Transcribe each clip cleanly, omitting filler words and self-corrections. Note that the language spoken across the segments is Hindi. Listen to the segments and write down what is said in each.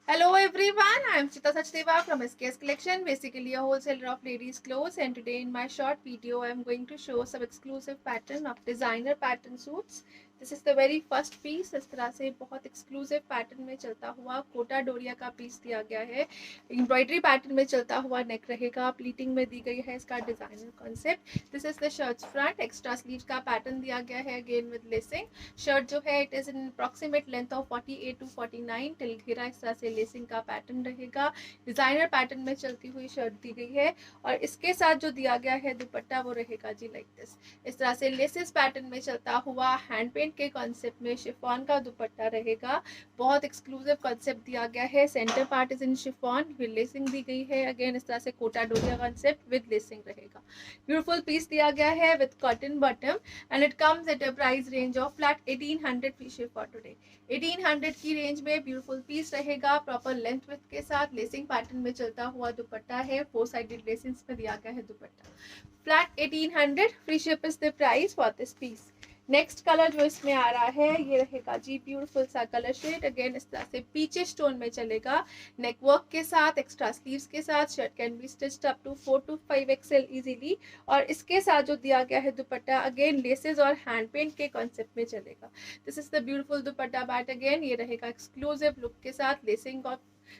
Hello everyone, I am Chita Sachdeva from SKS Collection, basically a wholesaler of ladies clothes, and today in my short video I am going to show some exclusive pattern of designer pattern suits. This is the very first piece. इस तरह से बहुत exclusive pattern में चलता हुआ कोटा डोरिया का piece दिया गया है. Embroidery pattern में चलता हुआ neck रहेगा. Pleating में दी गई है इसका designer concept. This is the shirt's front. Extra sleeves का pattern दिया गया है again with lacing. Shirt जो है it is in approximate length of 48 to 49. till घेरा इस तरह से लेसिंग का पैटर्न रहेगा. डिजाइनर पैटर्न में चलती हुई शर्ट दी गई है और इसके साथ जो दिया गया है दुपट्टा वो रहेगा जी लाइक दिस. इस तरह से लेसेस पैटर्न में चलता हुआ हैंड पेंट के कॉन्सेप्ट में शिफॉन का दुपट्टा रहेगा. बहुत एक्सक्लूसिव कॉन्सेप्ट दिया गया है. Centre part is in chiffon with lacing दी गई है. अगेन इस तरह से Kota Doria concept with lacing रहेगा. ब्यूटीफुल पीस दिया गया है with cotton bottom and it comes at a price range of flat 1800 free ship for today. 1800 की रेंज में ब्यूटीफुल पीस रहेगा. प्रॉपर लेंथ विथ के साथ लेसिंग पैटर्न में चलता हुआ दुपट्टा है. 4 साइडेड लेसिंग्स में दिया गया है dupatta. Flat 1800 free ship is the price for this piece. Next colour जो इसमें आ रहा है ये रहेगा जी ब्यूटीफुल सा कलर शेड. अगेन इस तरह से पीचे स्टोन में चलेगा. नेक वर्क के साथ एक्स्ट्रा स्लीव्स के साथ. Shirt can be stitched up to 4 to 5 XL easily. और इसके साथ जो दिया गया है दुपट्टा अगेन लेसेस और हैंड पेंट के कॉन्सेप्ट में चलेगा. This is the beautiful dupatta बैट. अगेन ये रहेगा एक्सक्लूसिव लुक के साथ लेसिंग और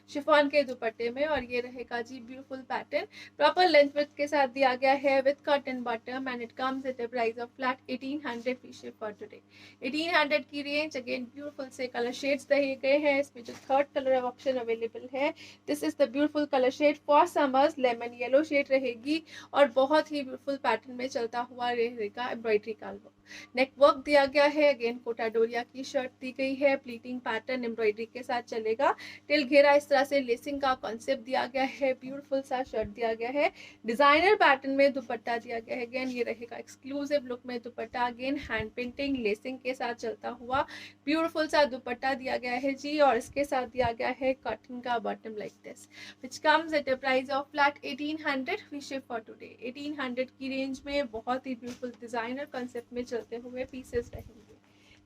शिफॉन के दुपट्टे में. और ये रहेगा जी beautiful pattern. Proper length width के साथ दिया गया है with cotton bottom and it comes at a price of flat 1800 free ship for today. 1800 की रेंज. अगेन ब्यूटीफुल से कलर शेड्स दिए गए हैं. इसमें जो थर्ड कलर ऑप्शन अवेलेबल है this is the beautiful colour shade for summers. Lemon yellow shade रहेगी और बहुत ही ब्यूटीफुल पैटर्न में चलता हुआ रहेगा एम्ब्रॉयडरी का वर्क. नेक वर्क दिया गया है. अगेन कोटा डोरिया की शर्ट दी गई है. प्लीटिंग पैटर्न एम्ब्रॉयडरी के साथ चलेगा. टिल घेरा इस तरह से लेसिंग का कॉन्सेप्ट दिया गया है. ब्यूटीफुल सा शर्ट दिया गया है. डिजाइनर पैटर्न में दुपट्टा दिया गया है. अगेन ये रहेगा एक्सक्लूसिव लुक में दुपट्टा. अगेन हैंड पेंटिंग लेसिंग के साथ चलता हुआ ब्यूटीफुल सा दुपट्टा दिया गया है जी. और इसके साथ दिया गया है कॉटन का bottom like this which comes at a price of flat 1800 free ship for today. 1800 की रेंज में बहुत ही ब्यूटीफुल डिजाइनर कॉन्सेप्ट में चलते हुए पीसेस रहेंगे.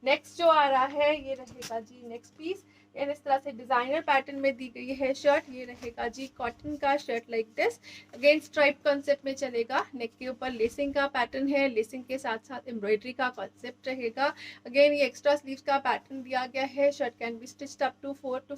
नेक्स्ट जो आ रहा है ये रहेगा जी नेक्स्ट पीस. इस तरह से डिजाइनर पैटर्न में दी गई है शर्ट. ये रहेगा जी कॉटन का shirt like this. Again stripe concept में चलेगा. नेक के ऊपर लेसिंग का पैटर्न है. लेसिंग के साथ साथ एम्ब्रॉयडरी का कॉन्सेप्ट रहेगा. अगेन ये एक्स्ट्रा स्लीव्स का पैटर्न दिया गया है. Shirt can be stitched up to 4 to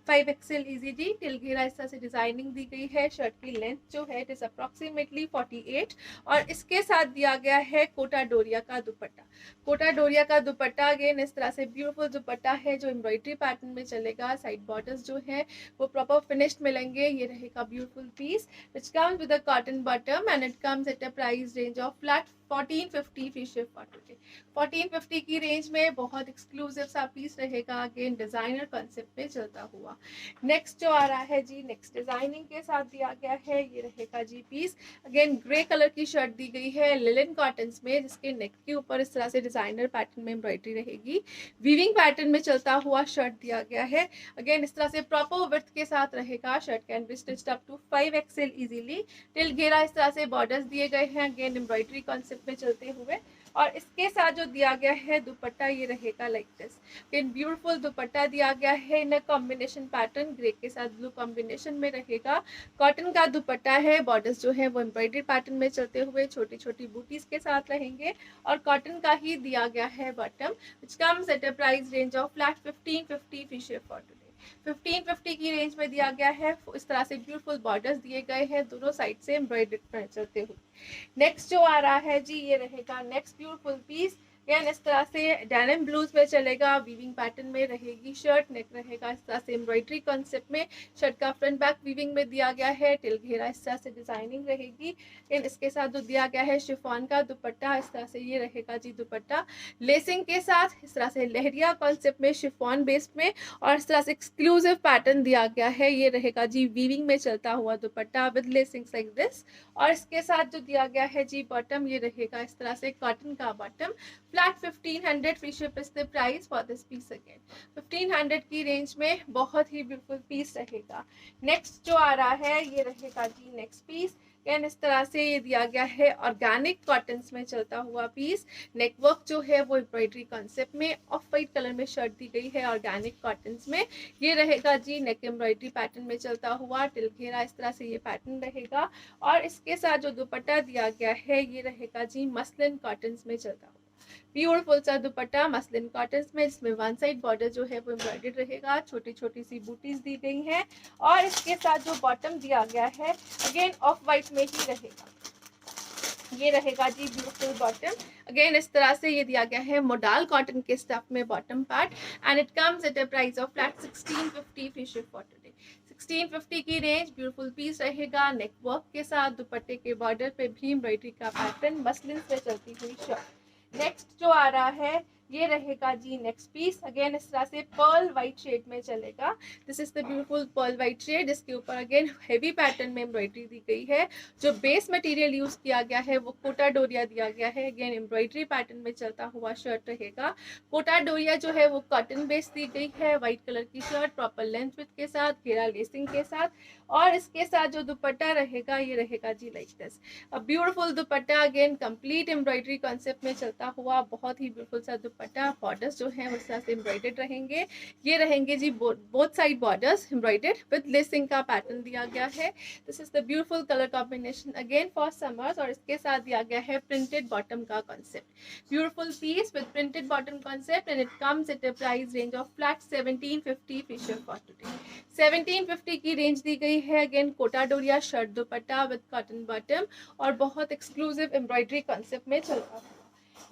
5 XL easily. Till घेरा इस तरह से डिजाइनिंग दी गई है. शर्ट की लेंथ जो है इट इज अप्रोक्सीमेटली 48 और इसके साथ दिया गया है कोटा डोरिया का दुपट्टा. कोटा डोरिया का दुपट्टा अगेन इस तरह से ब्यूटीफुल दुपट्टा है जो एम्ब्रॉयडरी पैटर्न में चलेगा. साइड बॉर्डर्स जो है वो प्रॉपर फिनिश्ड मिलेंगे. ये रहेगा beautiful piece which comes with a cotton bottom and it comes at a price range of flat 1450 free ship for today. 1450 की रेंज में बहुत एक्सक्लूसिव सा पीस रहेगा. अगेन डिजाइनर कॉन्सेप्ट में चलता हुआ. नेक्स्ट जो आ रहा है जी नेक्स्ट डिजाइनिंग के साथ दिया गया है. ये रहेगा जी पीस. अगेन ग्रे कलर की शर्ट दी गई है लिलन कॉटन में जिसके नेक के ऊपर इस तरह से डिजाइनर पैटर्न में एम्ब्रॉयडरी रहेगी. वीविंग पैटर्न में चलता हुआ शर्ट दिया गया है. अगेन इस तरह से प्रॉपर विड्थ के साथ रहेगा. Shirt can be stitched up to 5 XL easily. Till घेरा इस तरह से बॉर्डर्स दिए गए हैं. अगेन एम्ब्रॉयडरी कॉन्सेप्ट में चलते हुए और इसके साथ जो दिया गया है दुपट्टा ये रहेगा लाइक दिस. इन ब्यूटीफुल दुपट्टा दिया गया है इन कॉम्बिनेशन पैटर्न. ग्रे के साथ ब्लू कॉम्बिनेशन में रहेगा. कॉटन का दुपट्टा है. बॉर्डर्स जो है वो एम्ब्रॉयडरी पैटर्न में चलते हुए छोटी छोटी बूटीज के साथ रहेंगे और कॉटन का ही दिया गया है bottom which comes at a price range of flat 1550 free ship for today. 1550 की रेंज में दिया गया है. इस तरह से ब्यूटीफुल बॉर्डर्स दिए गए हैं दोनों साइड से एम्ब्रॉयडरी चलते हुए. नेक्स्ट जो आ रहा है जी ये रहेगा नेक्स्ट ब्यूटीफुल पीस. अगेन इस तरह से डेनिम ब्लूज में चलेगा. वीविंग पैटर्न में रहेगी शर्ट. नेक रहेगा इस तरह से एम्ब्रॉयडरी कॉन्सेप्ट में. शर्ट का फ्रंट बैक वीविंग में दिया गया है. टिल घेरा इस तरह से डिजाइनिंग रहेगी. लेकिन इसके साथ जो दिया गया है शिफॉन का दुपट्टा इस तरह से ये रहेगा जी दुपट्टा. लेसिंग के साथ इस तरह से लहरिया कॉन्सेप्ट में शिफॉन बेस्ड में और इस तरह से एक्सक्लूसिव पैटर्न दिया गया है. ये रहेगा जी वीविंग में चलता हुआ दुपट्टा विद लेसिंग लाइक दिस. और इसके साथ जो दिया गया है जी बॉटम ये रहेगा इस तरह से कॉटन का bottom. Flat 1500 free ship is the price for this piece. Again 1500 की रेंज में बहुत ही ब्यूटीफुल पीस रहेगा। नेक्स्ट जो आ रहा है ये रहेगा जी नेक्स्ट पीस। एंड इस तरह से ये दिया गया है ऑर्गेनिक कॉटन्स में चलता हुआ पीस। नेकवर्क जो है वो एम्ब्रॉयडरी कॉन्सेप्ट में ऑफ वाइट कलर में शर्ट दी गई है ऑर्गेनिक कॉटन्स में। ये रहेगा जी नेक एम्ब्रॉयडरी पैटर्न में चलता हुआ टिल घेरा, इस तरह से ये पैटर्न रहेगा। और इसके साथ जो दुपट्टा दिया गया है ये रहेगा जी मसलिन कॉटन्स में चलता हुआ ब्यूटीफुल सा दुपट्टा मसलिन कॉटन में, जिसमें वन साइड बॉर्डर जो है वो एम्ब्रॉयडर्ड रहेगा, छोटी छोटी सी बूटीज दी गई हैं। और इसके साथ जो बॉटम दिया गया है अगेन ऑफ वाइट में ही रहेगा। ये रहेगा जी ब्यूटीफुल बॉटम। अगेन इस तरह से ये दिया गया है मोडाल कॉटन के स्टफ में bottom part. And it comes at a price of flat 1650 free ship for today. 1650 की रेंज, ब्यूटीफुल पीस रहेगा नेक वर्क के साथ, दुपट्टे के बॉर्डर पे भी एम्ब्रॉयडरी का पैटर्न, मसलिन से चलती हुई शर्ट। नेक्स्ट जो आ रहा है ये रहेगा जी नेक्स्ट पीस। अगेन इस तरह से पर्ल व्हाइट शेड में चलेगा। This is the beautiful pearl white shade. इसके ऊपर अगेन हेवी पैटर्न में एम्ब्रॉयडरी दी गई है। जो बेस मटेरियल यूज किया गया है वो कोटा डोरिया दिया गया है। अगेन एम्ब्रॉयडरी पैटर्न में चलता हुआ शर्ट रहेगा। कोटा डोरिया जो है वो कॉटन बेस दी गई है। व्हाइट कलर की शर्ट प्रॉपर लेंथ विड्थ के साथ, घेरा लेसिंग के साथ। और इसके साथ जो दुपट्टा रहेगा ये रहेगा जी like this, a beautiful dupatta. Again complete embroidery concept में चलता हुआ बहुत ही ब्यूटीफुल सा दुपट्टा। बॉर्डर्स जो है उस तरह से एम्ब्रॉयडर्ड रहेंगे। ये रहेंगे जी both side borders embroidered with lacing का पैटर्न दिया गया है। This is the beautiful colour combination again for summers. और इसके साथ दिया गया है प्रिंटेड बॉटम का concept. Beautiful piece with printed bottom concept and it comes at a price range of flat 1750 free ship for today. 1750 की रेंज दी गई है। Again Kota Doria shirt dupatta with cotton bottom और बहुत एक्सक्लूसिव एम्ब्रॉयडरी कॉन्सेप्ट में चलता है।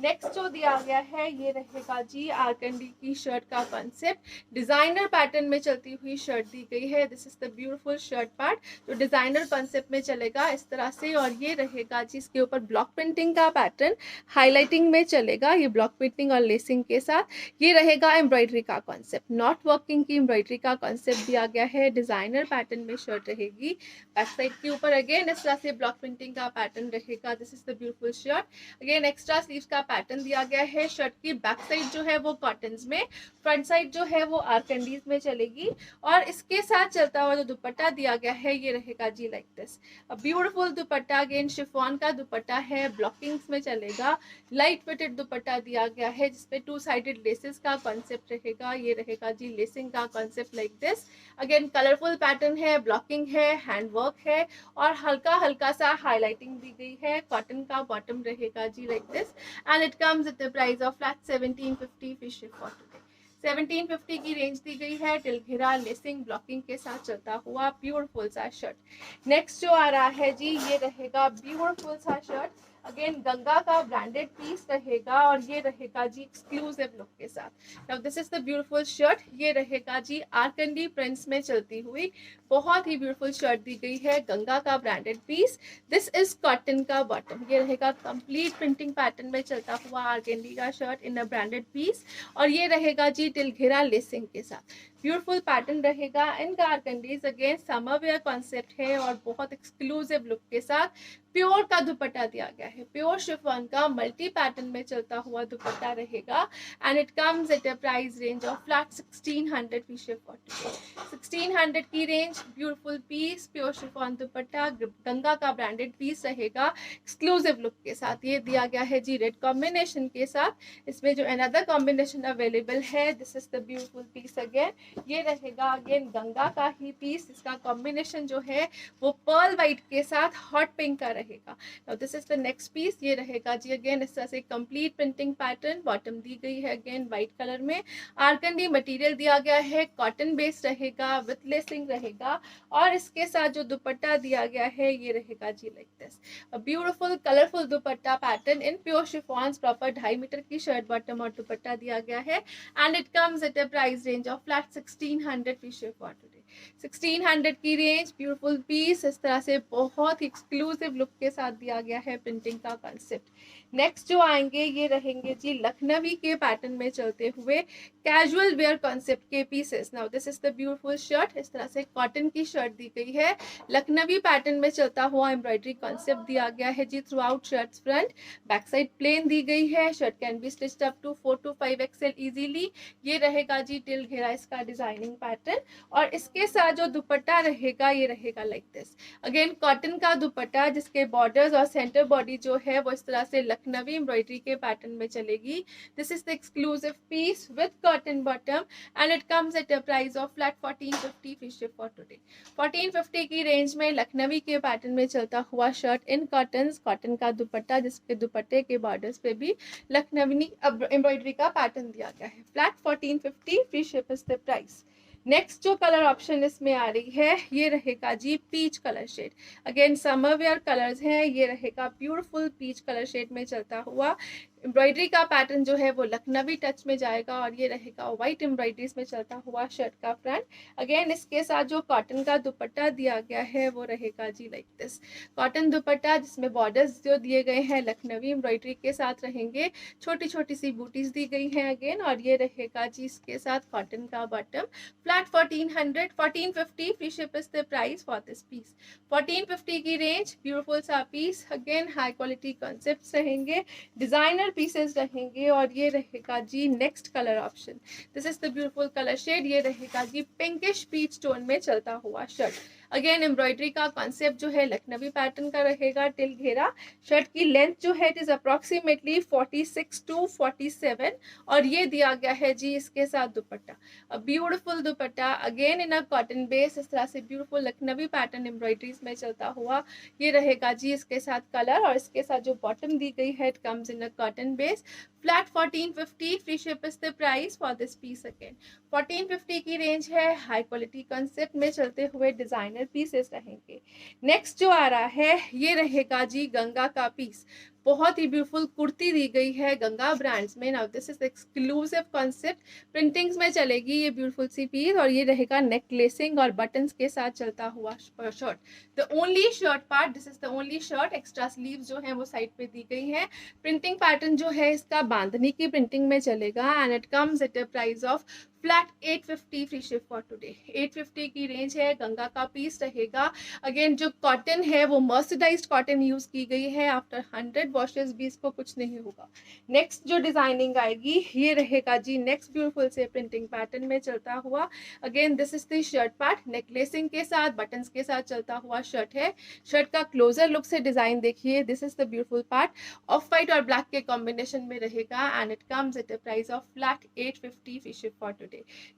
नेक्स्ट जो दिया गया है ये रहेगा जी आरकंडी की शर्ट का कॉन्सेप्ट। डिजाइनर पैटर्न में चलती हुई शर्ट दी गई है। This is the beautiful shirt part जो डिजाइनर कॉन्सेप्ट में चलेगा इस तरह से। और ये रहेगा जी इसके ऊपर ब्लॉक प्रिंटिंग का पैटर्न हाईलाइटिंग में चलेगा। ये ब्लॉक प्रिंटिंग और लेसिंग के साथ। ये रहेगा एम्ब्रॉयडरी का कॉन्सेप्ट, नॉट वर्किंग की एम्ब्रॉयडरी का कॉन्सेप्ट दिया गया है। डिजाइनर पैटर्न में शर्ट रहेगी। बैक साइड के ऊपर अगेन इस तरह से ब्लॉक प्रिंटिंग का पैटर्न रहेगा। This is the beautiful shirt. Again extra sleeves का पैटर्न दिया गया है। शर्ट की बैक साइड जो है वो कॉटन्स में, फ्रंट साइड जो है वो आरकंडीज में चलेगी। और इसके साथ चलता हुआ जो दुपट्टा दिया गया है ये रहेगा जी like this, a beautiful dupatta. Again chiffon का दुपट्टा है, ब्लॉकिंग्स में चलेगा। लाइट वेटेड दुपट्टा दिया गया है जिसपे टू साइडेड लेसेस का कॉन्सेप्ट रहेगा। ये रहेगा जी लेसिंग का concept like this. Again colourful pattern है, ब्लॉकिंग है, हैंड वर्क है और हल्का हल्का सा हाईलाइटिंग दी गई है। कॉटन का बॉटम रहेगा जी like this and it comes at the price of flat 1750 free ship for today. 1750 की रेंज दी गई है। टिलघिरा लेसिंग ब्लॉकिंग के साथ चलता हुआ ब्यूटीफुल सा शर्ट। नेक्स्ट जो आ रहा है जी ये रहेगा ब्यूटीफुल सा शर्ट। अगेन गंगा का ब्रांडेड पीस रहेगा और ये रहेगा जी एक्सक्लूसिव लुक के साथ। Now this is the beautiful shirt. ये रहेगा जी आरकंडी प्रिंट्स में चलती हुई बहुत ही ब्यूटीफुल शर्ट दी गई है, गंगा का branded piece. This is cotton का बॉटम। ये रहेगा कंप्लीट प्रिंटिंग पैटर्न में चलता हुआ आरकंडी का shirt in a branded piece. और ये रहेगा जी टिलघिरा लेसिंग के साथ। ब्यूटीफुल पैटर्न रहेगा इन आरकंडीज। अगेन समर वेयर कॉन्सेप्ट है और बहुत एक्सक्लूसिव लुक के साथ प्योर का दुपट्टा दिया गया है। प्योर शिफॉन का मल्टी पैटर्न में चलता हुआ दुपट्टा रहेगा and it comes at a price range of flat 1600 free ship for today. 1600 की रेंज, beautiful piece, pure chiffon dupatta, Ganga का ब्रांडेड पीस रहेगा एक्सक्लूसिव लुक के साथ। ये दिया गया है जी रेड कॉम्बिनेशन के साथ। इसमें जो अनदर कॉम्बिनेशन अवेलेबल है, this is the beautiful piece again. ये रहेगा अगेन गंगा का ही पीस। इसका कॉम्बिनेशन जो है वो पर्ल व्हाइट के साथ हॉट पिंक का रहेगा। Now this is the next piece. ये रहेगा जी अगेन इस तरह से कंप्लीट प्रिंटिंग पैटर्न। बॉटम दी गई है अगेन व्हाइट कलर में। आरकंडी मटेरियल दिया गया है, कॉटन बेस्ड रहेगा, विथ लेसिंग रहेगा। और इसके साथ जो दुपट्टा दिया गया है ये रहेगा जी like this, a beautiful colourful dupatta pattern in pure chiffons. Proper 2.5 metre की शर्ट बॉटम और दुपट्टा दिया गया है and it comes at a price range of flat 1600 free ship for today. 1600 की रेंज, ब्यूटीफुल पीस, इस तरह से बहुत ही एक्सक्लूसिव लुक के साथ दिया गया है प्रिंटिंग का कॉन्सेप्ट। नेक्स्ट जो आएंगे ये रहेंगे जी लखनवी के पैटर्न में चलते हुए कैजुअल वेयर कॉन्सेप्ट के pieces. Now this is the beautiful shirt, इस तरह से कॉटन की शर्ट दी गई है, लखनवी पैटर्न में चलता हुआ एम्ब्रॉयडरी कॉन्सेप्ट दिया गया है जी throughout shirt front. Back side plain दी गई है, shirt can be stitched up to 4 to 5 XL easily. ये रहेगा जी टिल घेरा इसका डिजाइनिंग पैटर्न, और इसके साथ जो दुपट्टा रहेगा ये रहेगा लाइक दिस। अगेन कॉटन का दुपट्टा जिसके बॉर्डर्स और सेंटर बॉडी जो है वो इस तरह से लखनवी एम्ब्रॉयडरी के पैटर्न में चलेगी। This is the exclusive peace with cotton bottom and it comes at a price of flat 1450 free ship for today. 1450 की रेंज में लखनवी के पैटर्न में चलता हुआ शर्ट इन कॉटन, कॉटन का दुपट्टा जिसके दुपट्टे के बॉर्डर्स पे भी लखनवी एम्ब्रॉयडरी का पैटर्न दिया गया है। Flat 1450 free ship is the price. Next जो कलर ऑप्शन इसमें आ रही है ये रहेगा जी peach colour shade. Again summer wear colours हैं, ये रहेगा ब्यूटीफुल पीच कलर शेड में चलता हुआ। एम्ब्रॉयडरी का पैटर्न जो है वो लखनवी टच में जाएगा और ये रहेगा व्हाइट एम्ब्रॉयडरीज में चलता हुआ शर्ट का फ्रंट। अगेन इसके साथ जो कॉटन का दुपट्टा दिया गया है वो रहेगा जी लाइक दिस। कॉटन दुपट्टा जिसमें बॉर्डर्स जो दिए गए हैं लखनवी एम्ब्रॉयडरी के साथ रहेंगे, छोटी छोटी सी बूटीज दी गई हैं अगेन, और ये रहेगा जी इसके साथ कॉटन का bottom. Flat 1450 free ship is the price for this piece. 1450 की रेंज, ब्यूटीफुल सा piece, again high quality concepts रहेंगे, डिजाइनर पीसेस रहेंगे, और ये रहेगा जी next colour option. This is the beautiful colour shade, ये रहेगा जी पिंकिश पीच टोन में चलता हुआ शर्ट। अगेन एम्ब्रॉयडरी का कॉन्सेप्ट जो है लखनवी पैटर्न का रहेगा टिल घेरा। शर्ट की लेंथ जो है इट इज अप्रोक्सीमेटली 46 to 47, और ये दिया गया है जी इसके साथ दुपट्टा, अ beautiful dupatta again in a cotton base, इस तरह से ब्यूटीफुल लखनवी पैटर्न एम्ब्रॉयडरीज में चलता हुआ। ये रहेगा जी इसके साथ कलर, और इसके साथ जो बॉटम दी गई है it comes in a cotton base. Flat 1450 free ship is the price for this piece. Again 1450 की रेंज है, हाई क्वालिटी कंसेप्ट में चलते हुए डिजाइनर पीसेस रहेंगे। नेक्स्ट जो आ रहा है ये रहेगा जी गंगा का पीस। बहुत ही ब्यूटीफुल कुर्ती दी गई है गंगा ब्रांड्स में। Now this is exclusive concept, printings में चलेगी ये ब्यूटीफुल सी पीस, और ये रहेगा नेकलेसिंग और बटन्स के साथ चलता हुआ shirt. The only shirt part, this is the only shirt, extra sleeves जो है वो साइड पे दी गई है। प्रिंटिंग पैटर्न जो है इसका बांधनी की प्रिंटिंग में चलेगा and it comes at a price of flat 850 free ship for today. 850 की रेंज है, गंगा का पीस रहेगा। अगेन जो कॉटन है वो मर्सराइज्ड कॉटन यूज की गई है, आफ्टर 100 वॉशेस भी इसको कुछ नहीं होगा। नेक्स्ट जो डिजाइनिंग आएगी ये रहेगा जी नेक्स्ट ब्यूटीफुल से प्रिंटिंग पैटर्न में चलता हुआ। Again this is the shirt part, necklacing के साथ बटन्स के साथ चलता हुआ शर्ट है। शर्ट का क्लोजर लुक से डिजाइन देखिए, this is the beautiful part, of white और ब्लैक के कॉम्बिनेशन में रहेगा and it comes at a price of flat 850 free ship for today.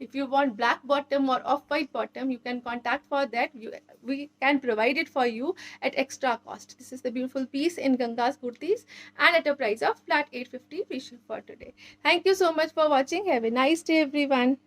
If you want black bottom or off-white bottom, you can contact for that. We can provide it for you at extra cost. This is the beautiful piece in Ganga's kurtis and at a price of flat 850 free ship for today. Thank you so much for watching. Have a nice day, everyone.